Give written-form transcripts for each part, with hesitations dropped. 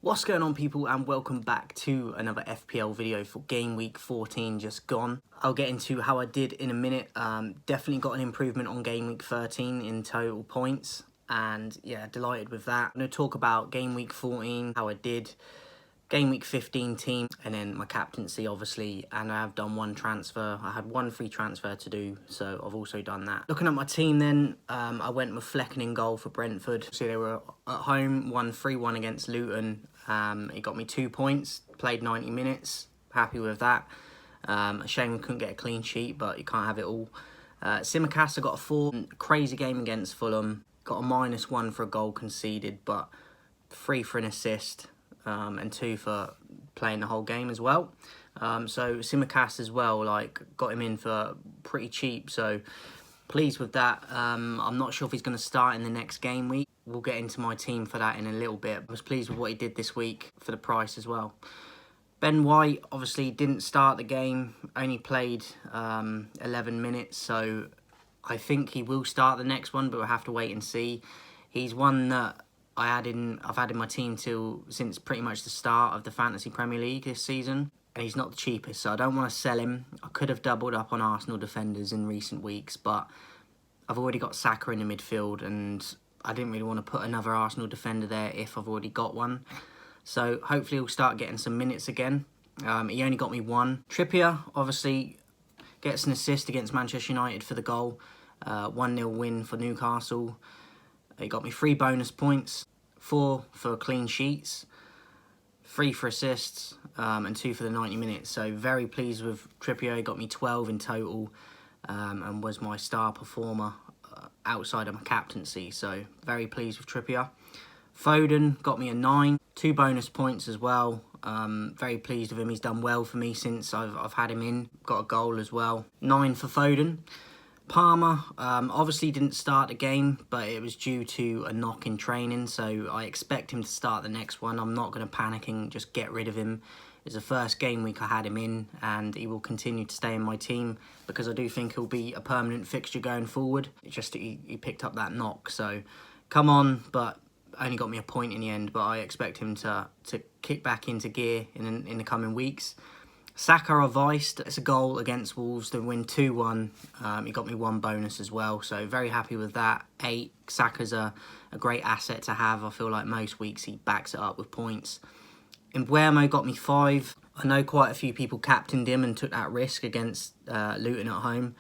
What's going on, people, and welcome back to another FPL video for game week 14 just gone. I'll get into how I did in a minute. Definitely got an improvement on game week 13 in total points, and yeah, delighted with that. I'm going to talk about game week 14, how I did, game week 15 team, and then my captaincy, obviously. And I have done one transfer. I had one free transfer to do, so I've also done that. Looking at my team then, I went with Flecken in goal for Brentford. So they were at home, won 3-1 against Luton. It got me 2 points, played 90 minutes, happy with that. A shame we couldn't get a clean sheet, but you can't have it all. Simicast, I got a 4, crazy game against Fulham, got a -1 for a goal conceded, but 3 for an assist, and 2 for playing the whole game as well. So Simicast as well, like, got him in for pretty cheap, so pleased with that. I'm not sure if he's going to start in the next game week. We'll get into my team for that in a little bit. I was pleased with what he did this week for the price as well. Ben White obviously didn't start the game, only played 11 minutes, so I think he will start the next one, but we'll have to wait and see. He's one that I've had in my team since pretty much the start of the Fantasy Premier League this season, and he's not the cheapest, so I don't want to sell him. I could have doubled up on Arsenal defenders in recent weeks, but I've already got Saka in the midfield, and I didn't really want to put another Arsenal defender there if I've already got one. So hopefully he'll start getting some minutes again. He only got me 1. Trippier obviously gets an assist against Manchester United for the goal. 1-0 win for Newcastle. He got me 3 bonus points, 4 for clean sheets, 3 for assists, and 2 for the 90 minutes. So very pleased with Trippier. He got me 12 in total, and was my star performer outside of my captaincy. So very pleased with Trippier. Foden got me a 9, 2 bonus points as well. Very pleased with him. He's done well for me since I've had him in. Got a goal as well. 9 for Foden. Palmer obviously didn't start the game, but it was due to a knock in training, so I expect him to start the next one. I'm not going to panic and just get rid of him. It's the first game week I had him in, and he will continue to stay in my team because I do think he'll be a permanent fixture going forward. It's just he picked up that knock, so come on, but only got me a point in the end, but I expect him to kick back into gear in the coming weeks. Saka advised. It's a goal against Wolves to win 2-1. He got me 1 bonus as well, so very happy with that. 8. Saka's a great asset to have. I feel like most weeks he backs it up with points. Mbuemo got me 5. I know quite a few people captained him and took that risk against Luton at home,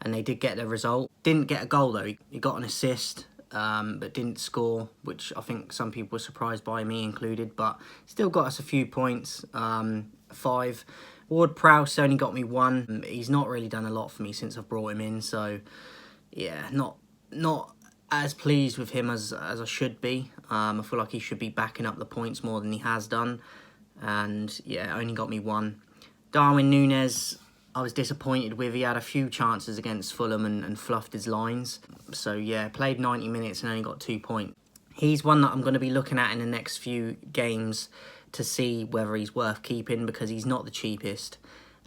and they did get the result. Didn't get a goal though. He got an assist, but didn't score, which I think some people were surprised by, me included, but still got us a few points. 5. Ward-Prowse only got me 1. He's not really done a lot for me since I've brought him in, so yeah, not as pleased with him as I should be. I feel like he should be backing up the points more than he has done, and yeah, only got me 1. Darwin Núñez, I was disappointed with. He had a few chances against Fulham and fluffed his lines, so yeah, played 90 minutes and only got 2 points. He's one that I'm going to be looking at in the next few games to see whether he's worth keeping, because he's not the cheapest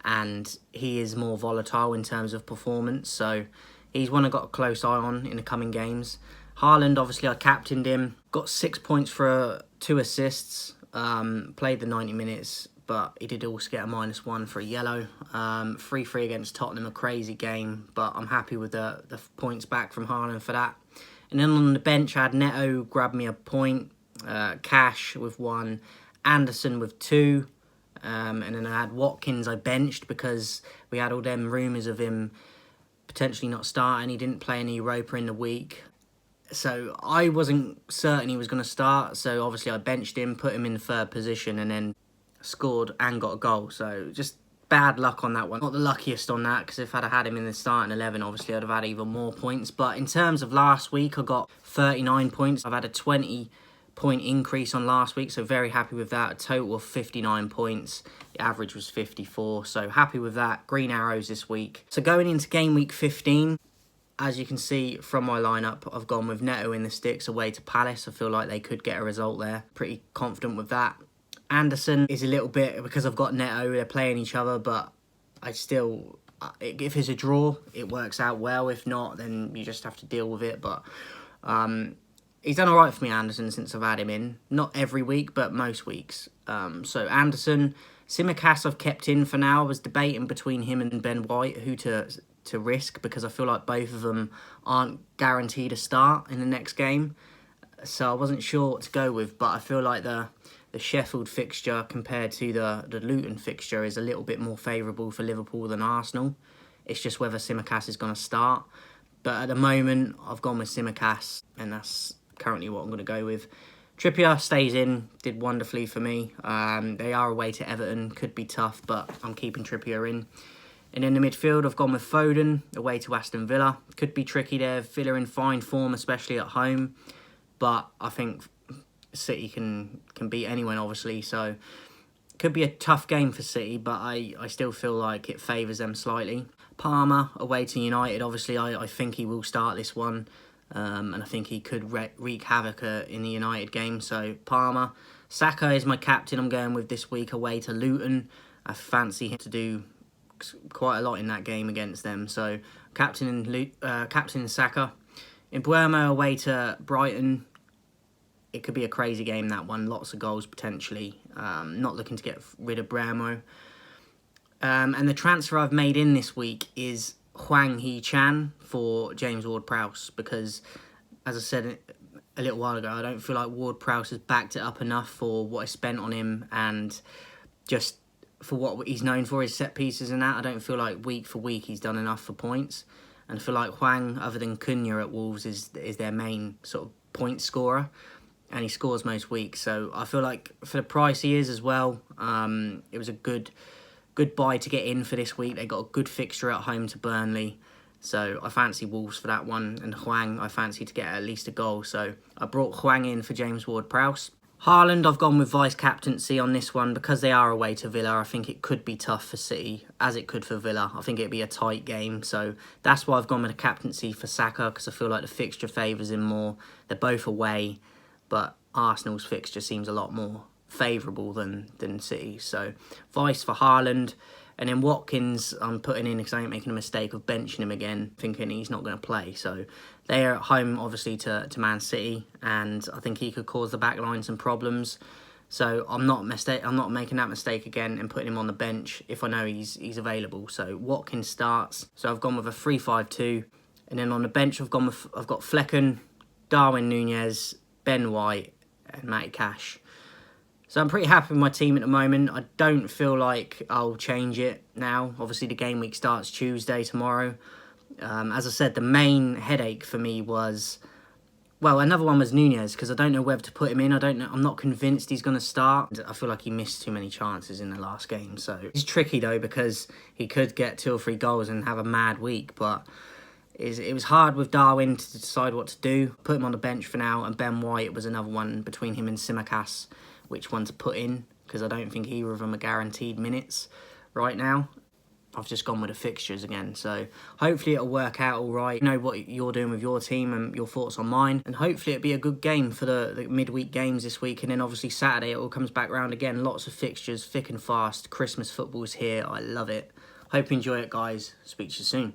and he is more volatile in terms of performance, so he's one I've got a close eye on in the coming games. Haaland, obviously I captained him, got 6 points for 2 assists, played the 90 minutes, but he did also get a -1 for a yellow. 3-3 against Tottenham, a crazy game, but I'm happy with the points back from Haaland for that. And then on the bench I had Neto grab me a point, Cash with 1, Anderson with 2, and then I had Watkins I benched because we had all them rumours of him potentially not starting. He didn't play any Europa in the week, so I wasn't certain he was going to start, so obviously I benched him, put him in the 3rd position, and then scored and got a goal. So just bad luck on that one. Not the luckiest on that, because if I'd have had him in the starting 11, obviously I'd have had even more points. But in terms of last week, I got 39 points. I've had a 20-point increase on last week, so very happy with that. A total of 59 points. The average was 54, so happy with that. Green arrows this week. So going into game week 15, as you can see from my lineup, I've gone with Neto in the sticks away to Palace. I feel like they could get a result there. Pretty confident with that. Anderson is a little bit, because I've got Neto, they're playing each other, but I still, if it's a draw, it works out well. If not, then you just have to deal with it. But he's done all right for me, Anderson, since I've had him in. Not every week, but most weeks. So Anderson, Tsimikas I've kept in for now. I was debating between him and Ben White who to risk, because I feel like both of them aren't guaranteed a start in the next game. So I wasn't sure what to go with, but I feel like the Sheffield fixture compared to the Luton fixture is a little bit more favourable for Liverpool than Arsenal. It's just whether Tsimikas is going to start. But at the moment, I've gone with Tsimikas, and that's currently what I'm going to go with. Trippier stays in, did wonderfully for me. They are away to Everton, could be tough, but I'm keeping Trippier in. And in the midfield, I've gone with Foden, away to Aston Villa. Could be tricky there. Villa in fine form, especially at home. But I think City can beat anyone, obviously. So could be a tough game for City, but I still feel like it favours them slightly. Palmer, away to United. Obviously, I think he will start this one. And I think he could wreak havoc in the United game. So Palmer. Saka is my captain I'm going with this week, away to Luton. I fancy him to do quite a lot in that game against them. So captain Saka. In Mbeumo, away to Brighton. It could be a crazy game, that one. Lots of goals potentially. Not looking to get rid of Mbeumo. And the transfer I've made in this week is Hwang Hee-chan for James Ward-Prowse, because, as I said a little while ago, I don't feel like Ward-Prowse has backed it up enough for what I spent on him, and just for what he's known for, his set pieces and that. I don't feel like week for week he's done enough for points. And I feel like Hwang, other than Cunha at Wolves, is their main sort of point scorer, and he scores most weeks. So I feel like for the price he is as well, it was a good buy to get in for this week. They got a good fixture at home to Burnley. So I fancy Wolves for that one. And Hwang, I fancy to get at least a goal. So I brought Hwang in for James Ward-Prowse. Haaland, I've gone with vice-captaincy on this one. Because they are away to Villa, I think it could be tough for City, as it could for Villa. I think it'd be a tight game. So that's why I've gone with a captaincy for Saka, because I feel like the fixture favours him more. They're both away, but Arsenal's fixture seems a lot more favourable than City. So vice for Haaland. And then Watkins I'm putting in because I ain't making a mistake of benching him again, thinking he's not going to play. So they're at home, obviously, to Man City, and I think he could cause the back line some problems. So I'm not making that mistake again and putting him on the bench if I know he's available. So Watkins starts. So I've gone with a 3-5-2, and then on the bench I've got Flecken, Darwin Núñez, Ben White, and Matty Cash. So I'm pretty happy with my team at the moment. I don't feel like I'll change it now. Obviously, the game week starts Tuesday, tomorrow. As I said, the main headache for me was, well, another one was Núñez, because I don't know whether to put him in. I'm not convinced he's going to start. I feel like he missed too many chances in the last game. So it's tricky, though, because he could get 2 or 3 goals and have a mad week. But it was hard with Darwin to decide what to do. Put him on the bench for now. And Ben White was another one between him and Tsimikas, which one to put in, because I don't think either of them are guaranteed minutes right now. I've just gone with the fixtures again, so hopefully it'll work out all right. You know what you're doing with your team and your thoughts on mine, and hopefully it'll be a good game for the midweek games this week, and then obviously Saturday it all comes back round again. Lots of fixtures, thick and fast. Christmas football's here. I love it. Hope you enjoy it, guys. Speak to you soon.